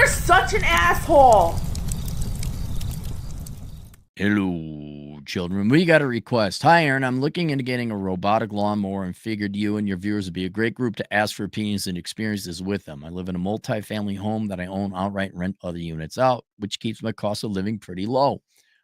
You're such an asshole. Hello, children. We got a request. Hi, Aaron. I'm looking into getting a robotic lawnmower and figured you and your viewers would be a great group to ask for opinions and experiences with them. I live in a multi-family home that I own outright and rent other units out, which keeps my cost of living pretty low.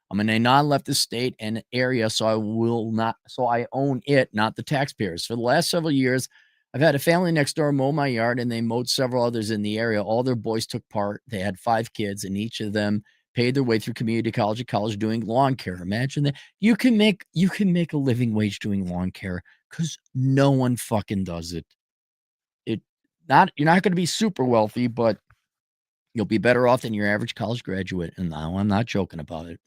I'm in a non-leftist state and area, so I own it, not the taxpayers. For the last several years, I've had a family next door mow my yard, and they mowed several others in the area. All their boys took part. They had 5 kids, and each of them paid their way through community college and college doing lawn care. Imagine that. You can make a living wage doing lawn care because no one fucking does it. You're not going to be super wealthy, but you'll be better off than your average college graduate. And now I'm not joking about it.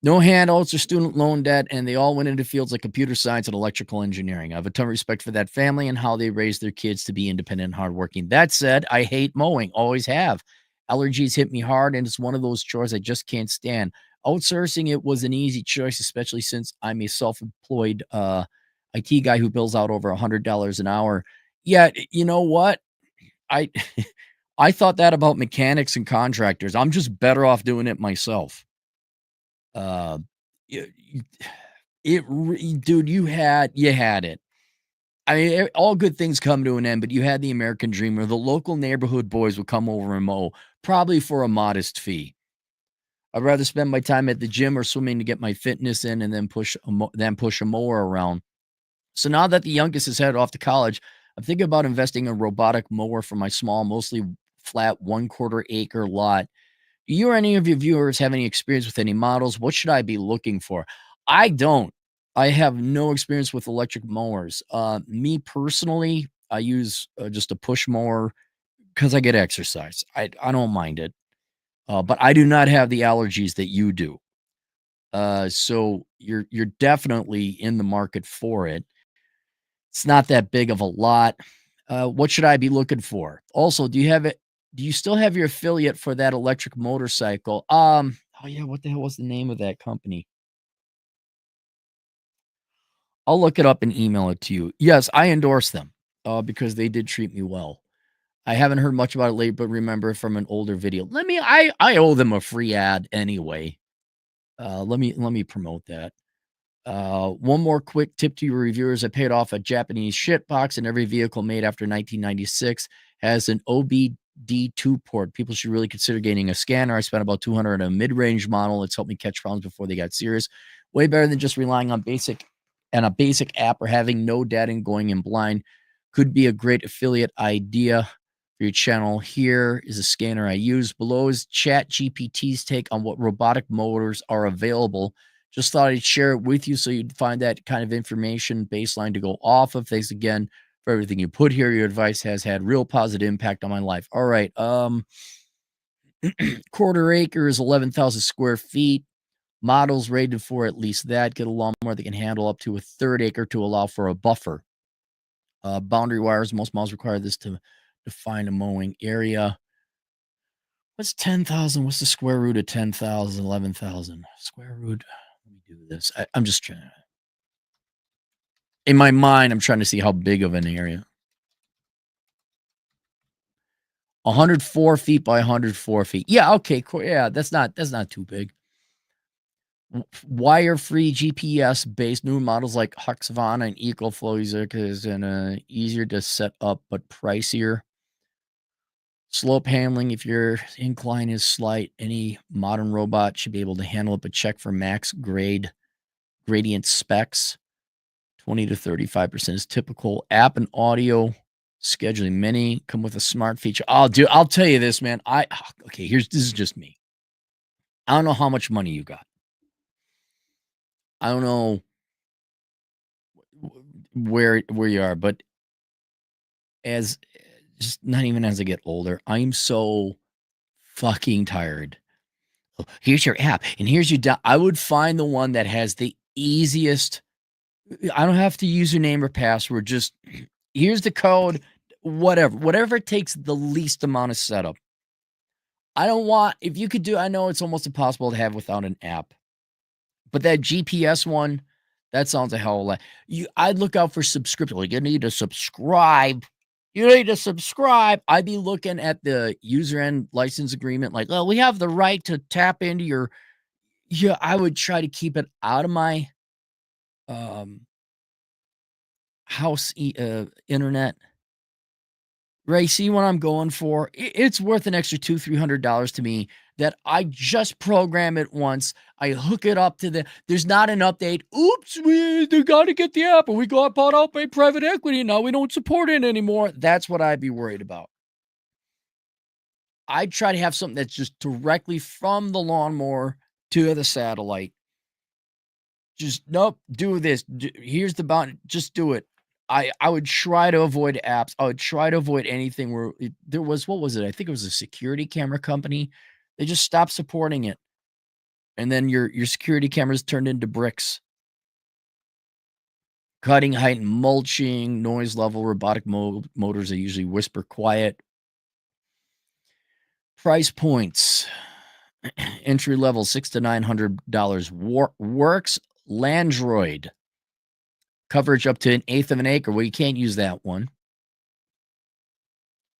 No handouts or student loan debt, and they all went into fields like computer science and electrical engineering. I have a ton of respect for that family and how they raised their kids to be independent and hardworking. That said, I hate mowing, always have. Allergies hit me hard, and it's one of those chores I just can't stand. Outsourcing it was an easy choice, especially since I'm a self-employed IT guy who bills out over $100 an hour. Yeah, you know what? I I thought that about mechanics and contractors. I'm just better off doing it myself. Uh, y it re dude, you had it. I mean, all good things come to an end, but you had the American dream where the local neighborhood boys would come over and mow, probably for a modest fee. I'd rather spend my time at the gym or swimming to get my fitness in and then push a mower around. So now that the youngest is headed off to college, I'm thinking about investing in a robotic mower for my small, mostly flat 1/4 acre lot. Do you or any of your viewers have any experience with any models? What should I be looking for? I don't. I have no experience with electric mowers. Me personally, I use just a push mower because I get exercise. I don't mind it, but I do not have the allergies that you do. So you're definitely in the market for it. It's not that big of a lot. What should I be looking for? Also, do you have it? Do you still have your affiliate for that electric motorcycle? Oh yeah, what the hell was the name of that company? I'll look it up and email it to you. Yes, I endorse them because they did treat me well. I haven't heard much about it lately, but remember from an older video. I owe them a free ad anyway. Let me promote that. One more quick tip to your reviewers. I paid off a Japanese shitbox, and every vehicle made after 1996 has an OBD2 port. People should really consider getting a scanner. I spent about 200 on a mid-range model. It's helped me catch problems before they got serious. Way better than just relying on a basic app or having no data and going in blind. Could be a great affiliate idea for your channel. Here is a scanner I use. Below is Chat GPT's take on what robotic motors are available. Just thought I'd share it with you so you'd find that kind of information baseline to go off of. Thanks again for everything you put here. Your advice has had real positive impact on my life. All right. Quarter acre is 11,000 square feet. Models rated for at least that. Get a lawnmower that can handle up to a third acre to allow for a buffer. Boundary wires. Most models require this to define a mowing area. What's 10,000? What's the square root of 10,000? 11,000. Square root. Let me do this. I'm just trying to. In my mind, I'm trying to see how big of an area. 104 feet by 104 feet. Yeah, okay, cool. Yeah, that's not too big. Wire-free GPS-based new models like Husqvarna and EcoFlow is easier to set up but pricier. Slope handling, if your incline is slight, any modern robot should be able to handle it, but check for max gradient specs. 20 to 35% is typical. App and audio scheduling. Many come with a smart feature. I'll tell you this, man. Okay, this is just me. I don't know how much money you got. I don't know where you are, but as just not even as I get older, I'm so fucking tired. Oh, here's your app, and here's your. I would find the one that has the easiest. I don't have to use your name or password. Just here's the code. Whatever it takes the least amount of setup. I don't want. If you could do, I know it's almost impossible to have without an app, but that GPS one, that sounds a hell of a lot. I'd look out for subscription. Like, you need to subscribe. You need to subscribe. I'd be looking at the user end license agreement like, "Oh, we have the right to tap into your." Yeah, I would try to keep it out of my, um, internet. Right, see what I'm going for? It's worth an extra $200-300 to me that I just program it once. I hook it up to there's not an update. "Oops, they gotta get the app, and we got bought out by private equity, and now we don't support it anymore." That's what I'd be worried about. I'd try to have something that's just directly from the lawnmower to the satellite. Just, "Nope, do this. Here's the bound just do it." I would try to avoid apps. I would try to avoid anything where there was what was it? I think it was a security camera company. They just stopped supporting it, and then your security cameras turned into bricks. Cutting height and mulching, noise level, robotic motors, they usually whisper quiet. Price points. Entry level $600 to $900. Works Landroid. Coverage up to an eighth of an acre. Well, you can't use that one.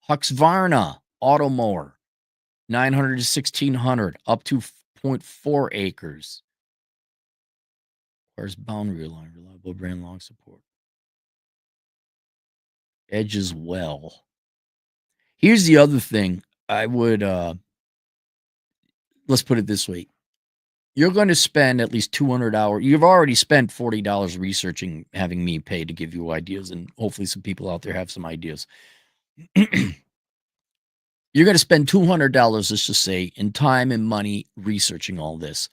Husqvarna auto mower, 900 to 1600, up to 0.4 acres. Where's boundary line? Reliable brand long support. Edge as well. Here's the other thing. I would let's put it this way. You're going to spend at least 200 hours. You've already spent $40 researching, having me pay to give you ideas, and hopefully some people out there have some ideas. You're going to spend $200, let's just say, in time and money researching all this.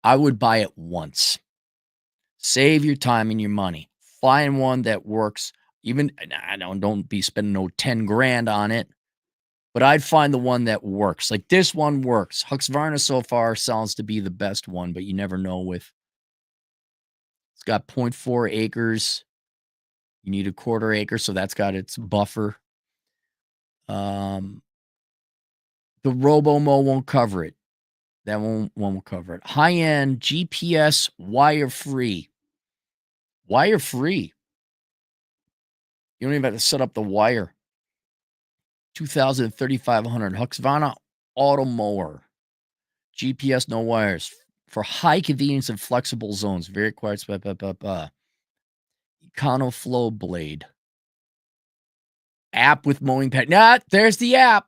I would buy it once. Save your time and your money. Find one that works. Even I don't be spending no 10 grand on it, but I'd find the one that works. Like this one works. Husqvarna so far sounds to be the best one, but you never know with. It's got 0.4 acres. You need a quarter acre, so that's got its buffer. Um, the RoboMo won't cover it. That won't cover it. High end GPS wire free. Wire free. You don't even have to set up the wire. 2,000 3,500. Husqvarna auto mower. GPS no wires for high convenience and flexible zones. Very quiet. EconoFlow blade. App with mowing pad. Nah, there's the app.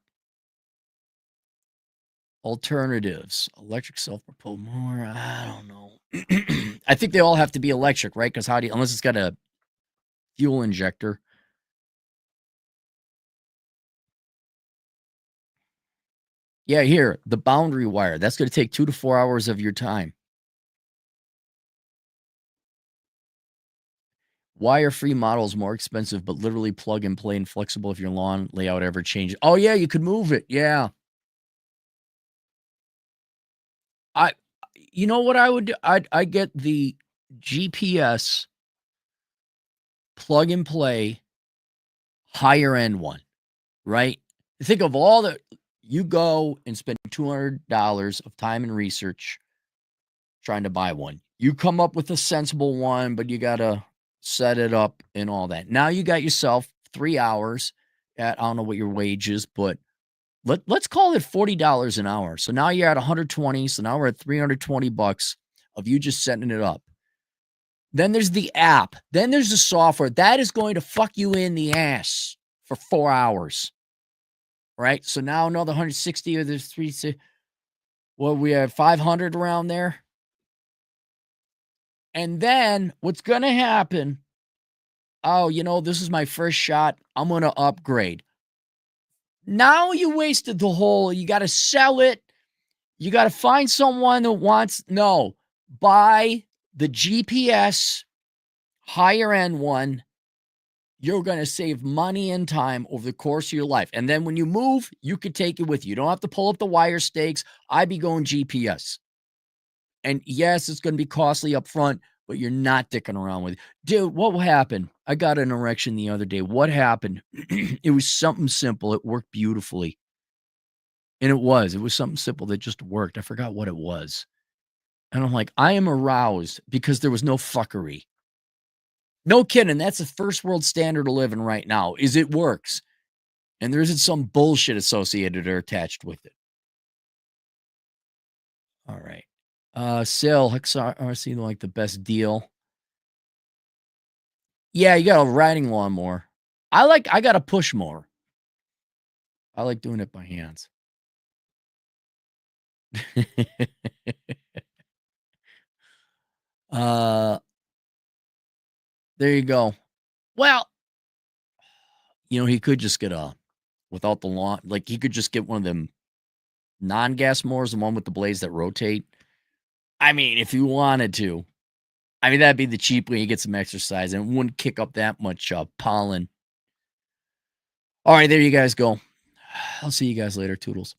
Alternatives. Electric self-propelled mower. I don't know. I think they all have to be electric, right? Because unless it's got a fuel injector. Yeah, here, the boundary wire. That's going to take 2 to 4 hours of your time. Wire-free model is more expensive, but literally plug and play and flexible if your lawn layout ever changes. Oh, yeah, you could move it. Yeah. I you know what I would do? I'd get the GPS plug and play higher end one, right? Think of all the you go and spend $200 of time and research trying to buy one. You come up with a sensible one, but you gotta set it up and all that. Now you got yourself 3 hours at I don't know what your wage is, but let's call it $40 an hour. So now you're at 120. So now we're at 320 bucks of you just setting it up. Then there's the app. Then there's the software. That is going to fuck you in the ass for 4 hours. Right? So now another 160 or there's three. Well, we have 500 around there. And then what's going to happen? Oh, this is my first shot. I'm going to upgrade. Now you wasted the whole, you got to sell it. You got to find someone that wants, no, buy the GPS higher end one. You're going to save money and time over the course of your life. And then when you move, you could take it with you. You don't have to pull up the wire stakes. I'd be going GPS. And yes, it's going to be costly up front, but you're not dicking around with it. Dude, what will happen? I got an erection the other day. What happened? It was something simple. It worked beautifully. And it was something simple that just worked. I forgot what it was. And I'm like, I am aroused because there was no fuckery. No kidding. That's a first world standard of living right now, is it works. And there isn't some bullshit associated or attached with it. All right. Sale, RC like the best deal. Yeah, you got a riding lawnmower. I got a push mower. I like doing it by hands. uh, there you go. Well, he could just get a without the lawn, like he could just get one of them non-gas mowers, the one with the blades that rotate. I mean, if you wanted to. I mean, that'd be the cheap way you get some exercise and it wouldn't kick up that much pollen. All right, there you guys go. I'll see you guys later. Toodles.